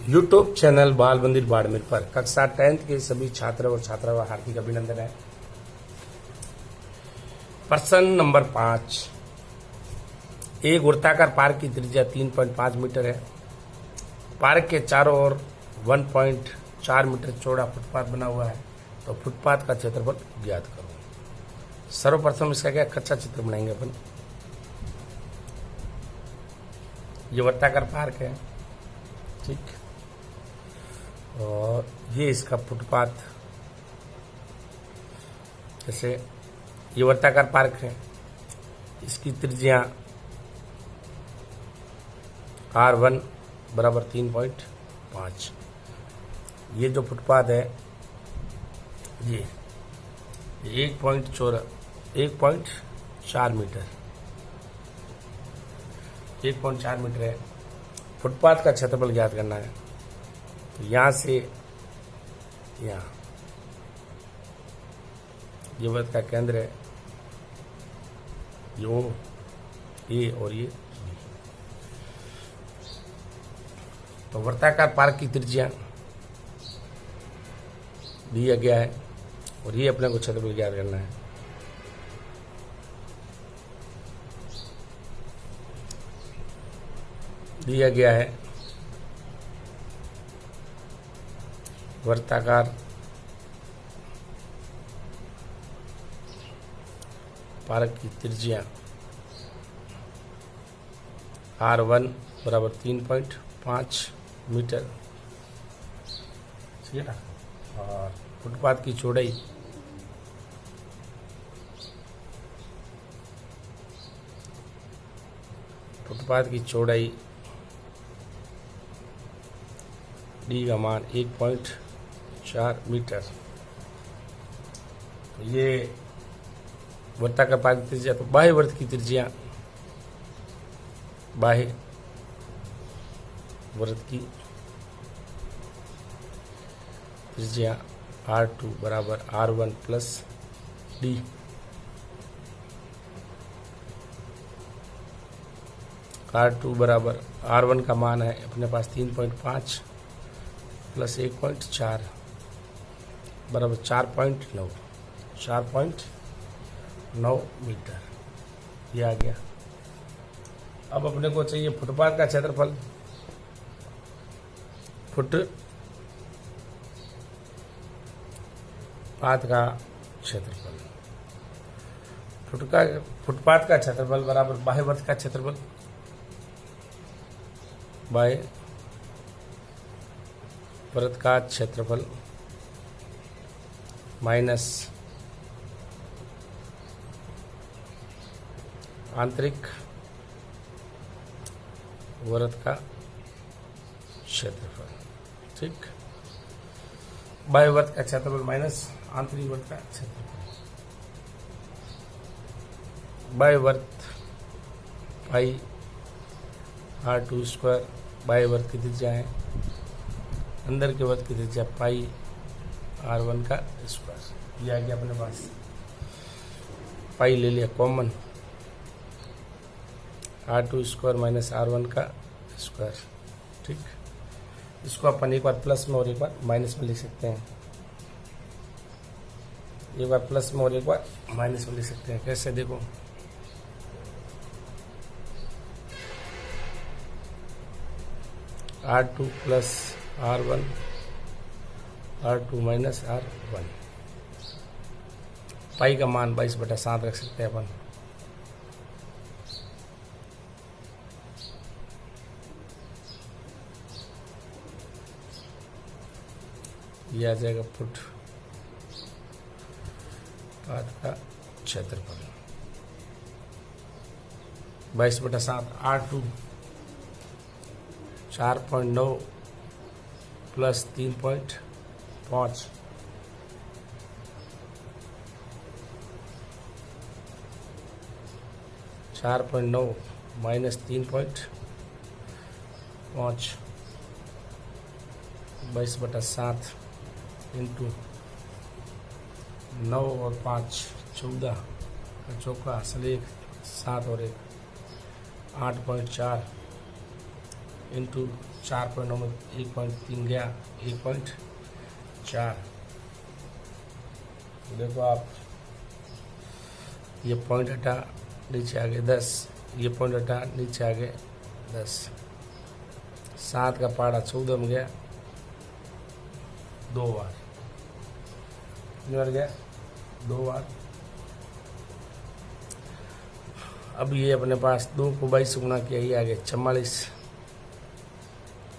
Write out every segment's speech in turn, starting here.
YouTube channel बाल मंदिर बाड़मेर पर कक्षा 10th के सभी छात्र और छात्राओं का हार्दिक अभिनंदन है। प्रश्न नंबर 5, एक वृत्ताकार पार्क की त्रिज्या 3.5 मीटर है। पार्क के चारों ओर 1.4 मीटर चौड़ा फुटपाथ बना हुआ है, तो फुटपाथ का क्षेत्रफल ज्ञात करो। सर्वप्रथम इसका क्या कच्चा चित्र बनाएंगे अपन। ये वृत्ताकार पार्क है, ठीक, और ये इसका फुटपाथ। जैसे ये वृत्ताकार पार्क है, इसकी त्रिज्या R1 बराबर 3.5। ये जो फुटपाथ है ये 1.4 मीटर 1.4 मीटर है। फुटपाथ का क्षेत्रफल ज्ञात करना है। तो यहाँ से यहाँ ये वृत्त का केंद्र है, यो ये और ये। तो वृत्ताकार पार्क की त्रिज्या दिया गया है और ये अपने को क्षेत्रफल ज्ञात करना है। दिया गया है वृत्ताकार पार्क की त्रिज्या R1 बराबर 3.5 मीटर, ठीक है ना। और फुटपाथ की चौड़ाई डी का मान 1.4 मीटर। तो ये वृत्ताकार पार्क की त्रिज्या। तो बाह्य वृत्त की त्रिज्या, बाह्य वृत्त की त्रिज्या R2 बराबर R1 प्लस डी। R2 बराबर R1 का मान है अपने पास 3.5 प्लस 1.4 बराबर 4.9 मीटर। ये आ गया। अब अपने को चाहिए फुटपाथ का क्षेत्रफल। फुटपाथ का क्षेत्रफल, फुटपाथ का क्षेत्रफल बराबर बाह्य वृत्त का क्षेत्रफल, बाह्य वृत्त का क्षेत्रफल माइनस आंतरिक वृत्त का क्षेत्रफल, ठीक। बाह्य वृत्त का क्षेत्रफल माइनस आंतरिक वृत्त का क्षेत्रफल। बाह्य वृत्त पाई R2 स्क्वायर बाह्य वृत्त की त्रिज्या है, अंदर के वृत्त की त्रिज्या पाई R1 का स्क्वायर। ये आ गया अपने पास। पाई ले लिया common, R2 square minus R1 का स्क्वायर, ठीक। इसको अपन एक बार प्लस में और एक बार माइनस में लिख सकते हैं। एक बार प्लस में और एक बार माइनस में लिख सकते हैं। कैसे देखो, R2 plus R1, R2 minus R1। पाई का मान 22/7 रख सकते हैं अपन। ये आ जाएगा फुटपाथ का क्षेत्रफल 22/7। R2 4.9 प्लस 3.5 4.9 माइनस 3.5 22/7 इंटू 9 और 5 14 का चौका असल 1 7 और 1 8.4 इंटू 4.9 में 1.3 गया 1.4। देखो आप, ये पॉइंट हटा नीचे आ गए 10, ये पॉइंट हटा नीचे आ गए 10। 7 का पहाड़ा 14 में गया 2 बार, कितनी बार गया 2 बार। अब ये अपने पास 2 को 22 से गुना किया, ये आ गया 44।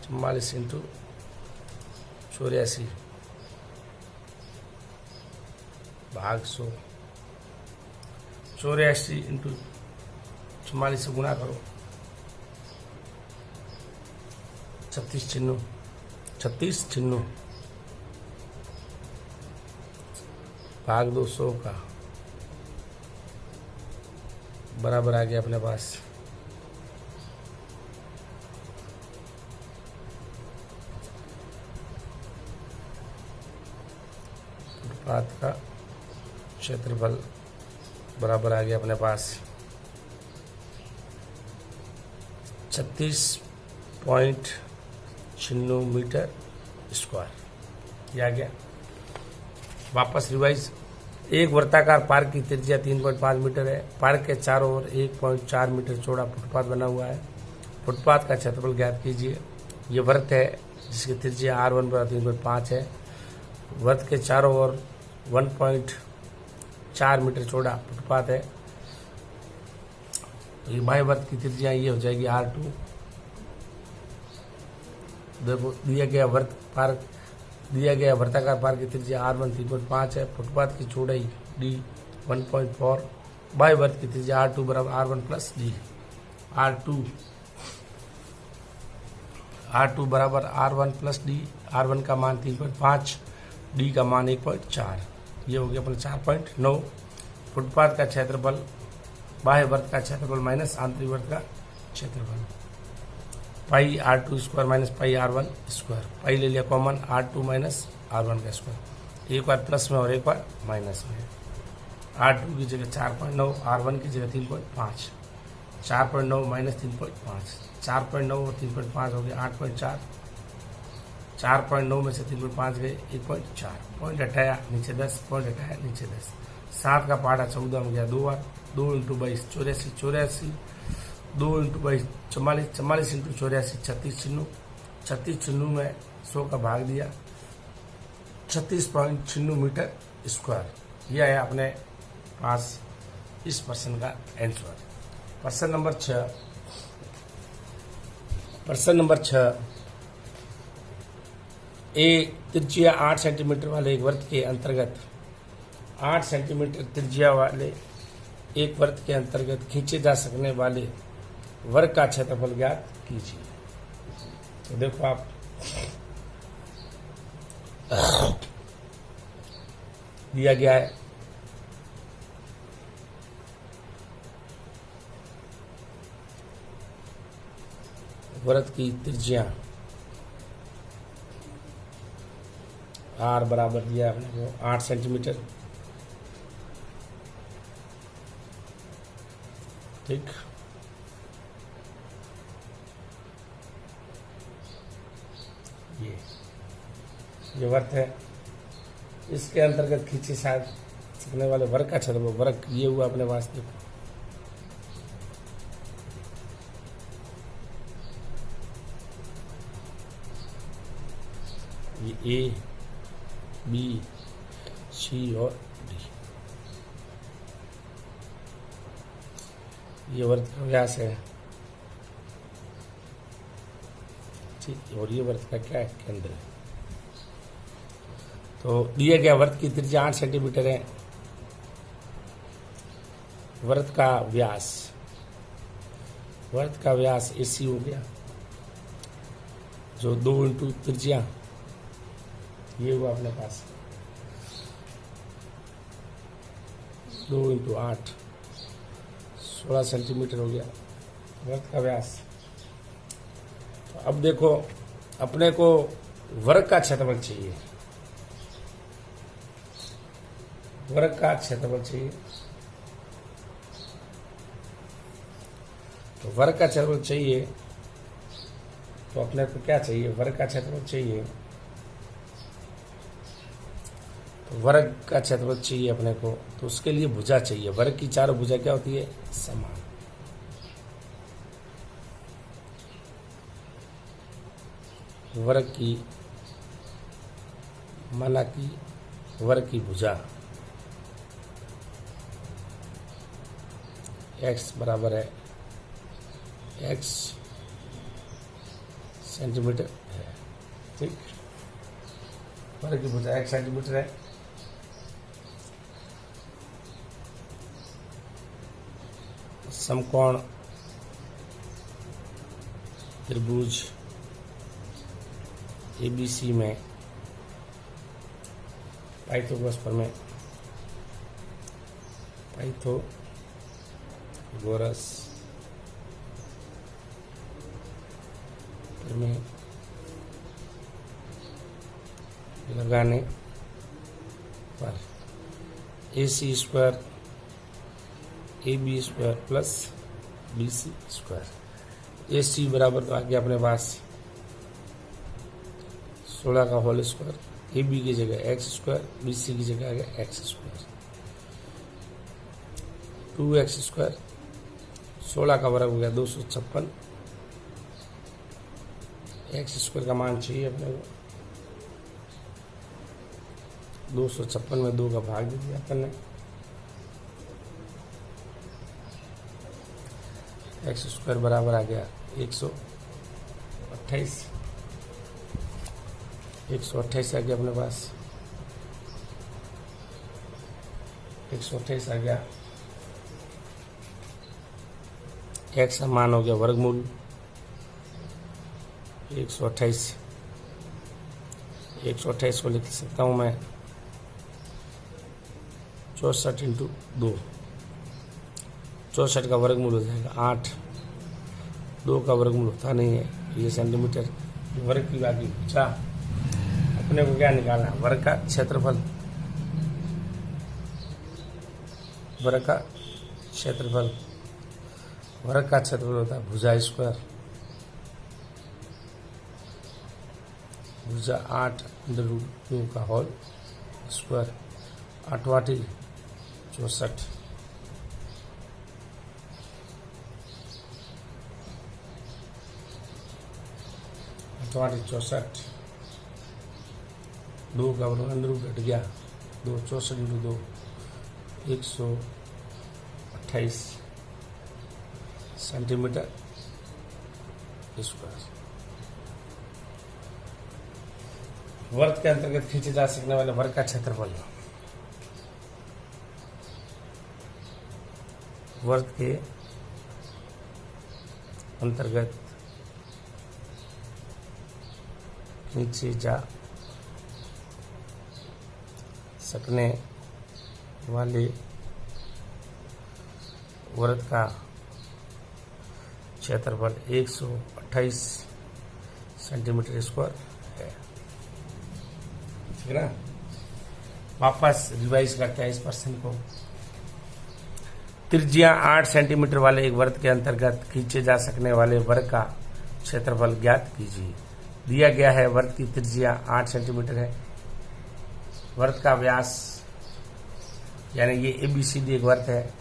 44 इंटू 84 भाग 100। 84 इंटू 44 से गुना करो, 36 चिन्नू 36 चिन्नू भाग 200 का बराबर आ गया अपने पास फुटपाथ का क्षेत्रफल बराबर आ गया अपने पास 36.96 मीटर स्क्वायर। ये आ गया। वापस रिवाइज। एक वर्ताकार पार्क की त्रिज्या 3.5 मीटर है। पार्क के चारों ओर 1.4 मीटर चौड़ा फुटपाथ बना हुआ है। फुटपाथ का क्षेत्रफल ज्ञात कीजिए। ये वृत्त है जिसकी त्रिज्या R1 बराबर 3.5 है। वृत्त के चारों ओर 1.4 मीटर चौड़ा फुटपाथ है। तो ये बाह्य वृत्त की त्रिज्या ये हो जाएगी R2। देखो दिया गया वर्ताकार पार्क की त्रिज्या R1 3.5 है। फुटपाथ की चौड़ाई D 1.4। बाह्य वृत्त की त्रिज्या R2 बराबर R1 प्लस D। R2 बराबर R1 प्लस D। R1 का मान 3.5, D का मान 1.4। ये हो गया अपना 4.9। फुटपाथ का क्षेत्रफल बाह्य वृत्त का क्षेत्रफल माइनस आंतरिक वृत्त का क्षेत्रफल। Pi R2 square minus pi R1 square. Pi ले लिया कॉमन, R2 माइनस R1 का स्क्वायर। एक बार प्लस में और एक बार माइनस में। R2 की जगह 4.9, R1 की जगह 3.5। 4.9 माइनस 3.5, 4.9 और 3.5 हो गया 8.4। 4.9 में से 3.5 गए 1.4। पॉइंट हटाया नीचे 10, पॉइंट हटाया नीचे 10। 7 का पहाड़ा 14 में गया 2 बार। 2 into 22 84, 2 into 22 44, 44 into 84 36 Chinnu. 36 Chinnu में 100 का भाग दिया, 36.96 मीटर स्क्वायर। यह है अपने पास इस प्रश्न का आंसर। प्रश्न नंबर 6। ए त्रिज्या 8 सेंटीमीटर वाले एक वृत्त के अंतर्गत 8 सेंटीमीटर त्रिज्या वाले एक वृत्त के अंतर्गत खींचे जा सकने वाले वर्ग का क्षेत्रफल ज्ञात कीजिए। तो देखो आप, दिया गया है वृत्त की त्रिज्या R बराबर दिया आपने को 8 सेंटीमीटर। ठीक, ये वृत्त है, इसके अंतर्गत खींचे शायद सकने वाले वर्ग का क्षेत्रफल। वर्ग ये हुआ अपने पास। देखो ये A, B, C और D, ये वृत्त का व्यास है। ठीक, और ये वृत्त का क्या है, केंद्र है। तो दिया गया वृत्त की त्रिज्या 8 सेंटीमीटर है। वृत्त का व्यास AC हो गया, जो 2 इंटू त्रिज्या ये हुआ अपने पास 2 इंटू 8 16 सेंटीमीटर हो गया वृत्त का व्यास। तो अब देखो, अपने को वर्ग का क्षेत्रफल चाहिए। वर्ग का क्षेत्रफल चाहिए। तो वर्ग का क्षेत्रफल चाहिए तो अपने को क्या चाहिए, वर्ग का क्षेत्रफल चाहिए। तो वर्ग का क्षेत्रफल चाहिए अपने को, तो उसके लिए भुजा चाहिए। वर्ग की चारों भुजा क्या होती है, समान। वर्ग की माना कि वर्ग की भुजा x बराबर है x सेंटीमीटर है। ठीक, वर्ग की भुजा x सेंटीमीटर है। समकोण त्रिभुज ABC में पाइथागोरस प्रमेय, पाइथागोरस प्रमेय लगाने पर AC square AB square plus BC square. AC बराबर तो आ गया अपने पास 16 का होल स्क्वायर, AB की जगह x स्क्वायर, BC की जगह आ गया x स्क्वायर, 2x स्क्वायर, 16 का वर्ग हो गया 256, x स्क्वायर का मान चाहिए अपने को, 256 में 2 का भाग दे दिया अपन ने, x स्क्वायर बराबर आ गया 128, 128 आ गया अपने पास, 128 आ गया। x का मान हो गया वर्गमूल 128, 128 को लिख सकता हूँ मैं 64 इंटू 2, 64 का वर्गमूल हो जाएगा 8, 2 का वर्गमूल होता नहीं है, ये सेंटीमीटर। वर्ग की बाकी पूछा, अपने को क्या निकालना है, वर्ग का क्षेत्रफल, वर्ग का क्षेत्रफल, वर्ग का क्षेत्रफल होता है भुजा स्क्वायर, भुजा 8 √2 का होल स्क्वायर, 8 64, आठ 64, 2 का वर्ग अंदर घट गया, 2 64 इंटू 2 128 सेंटीमीटर स्क्वायर। वर्ग के अंतर्गत खींचे जा सकने वाले वर्ग का क्षेत्रफल, वर्ग के अंतर्गत खींचे जा सकने वाले वर्ग का क्षेत्रफल 128 सेंटीमीटर स्क्वायर है। ठीक है ना, वापस रिवाइज करते हैं इस प्रश्न को। त्रिज्या 8 सेंटीमीटर वाले एक वर्ग के अंतर्गत खींचे जा सकने वाले वर्ग का क्षेत्रफल ज्ञात कीजिए। दिया गया है वर्ग की त्रिज्या 8 सेंटीमीटर है, वर्ग का व्यास यानी ये ABCD एक वर्ग है,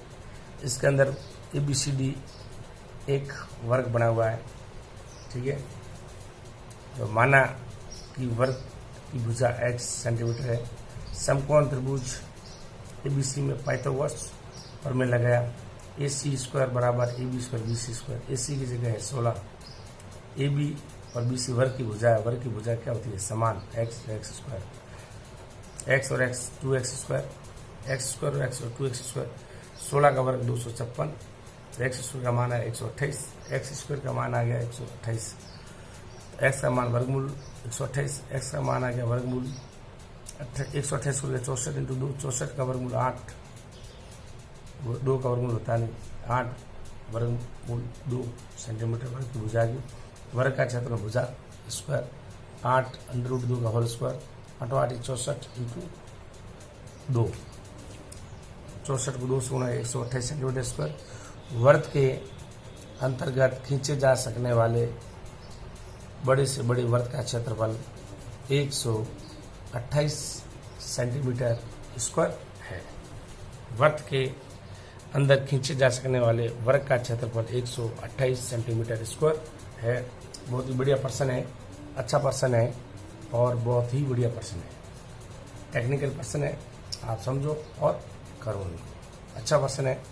इसके अंदर ABCD एक वर्ग बना हुआ है। ठीक है, तो माना कि वर्ग की भुजा x सेंटीमीटर है, समकोण त्रिभुज ABC में पाइथागोरस प्रमेय लगाया, AC स्क्वायर बराबर AB square BC square, AC की जगह है 16, AB और BC वर्ग की भुजा है, वर्ग की भुजा क्या होती है, समान, x स्क्वायर, x और x 2x square, x square और x और 2x स्क्वायर, 16 का वर्ग 256, x स्क्वायर का मान है 128, x स्क्वायर का मान आ गया 128, x का मान वर्गमूल 128, x का मान आ गया वर्गमूल 128 को 64 इंटू 2, 64 का वर्गमूल 8, 2 का वर्गमूल होता नहीं, 8 वर्गमूल 2 सेंटीमीटर वर्ग की भुजा की। वर्ग का क्षेत्र भुजा स्क्वायर 8 √2 का होल स्क्वायर, 8 8 64 इंटू 2, 64 को 2 से गुणा 128 सेंटीमीटर स्क्वायर। वर्ग के अंतर्गत खींचे जा सकने वाले बड़े से बड़े वर्त का क्षेत्रफल 128 सेंटीमीटर स्क्वायर है। वर्त के अंदर खींचे जा सकने वाले वर्ग का क्षेत्रफल 128 सेंटीमीटर स्क्वायर है। बहुत ही बढ़िया प्रश्न है, अच्छा प्रश्न है और बहुत ही बढ़िया प्रश्न है। टेक्निकल प्रश्न है, आप समझो और करो। अच्छा प्रश्न है।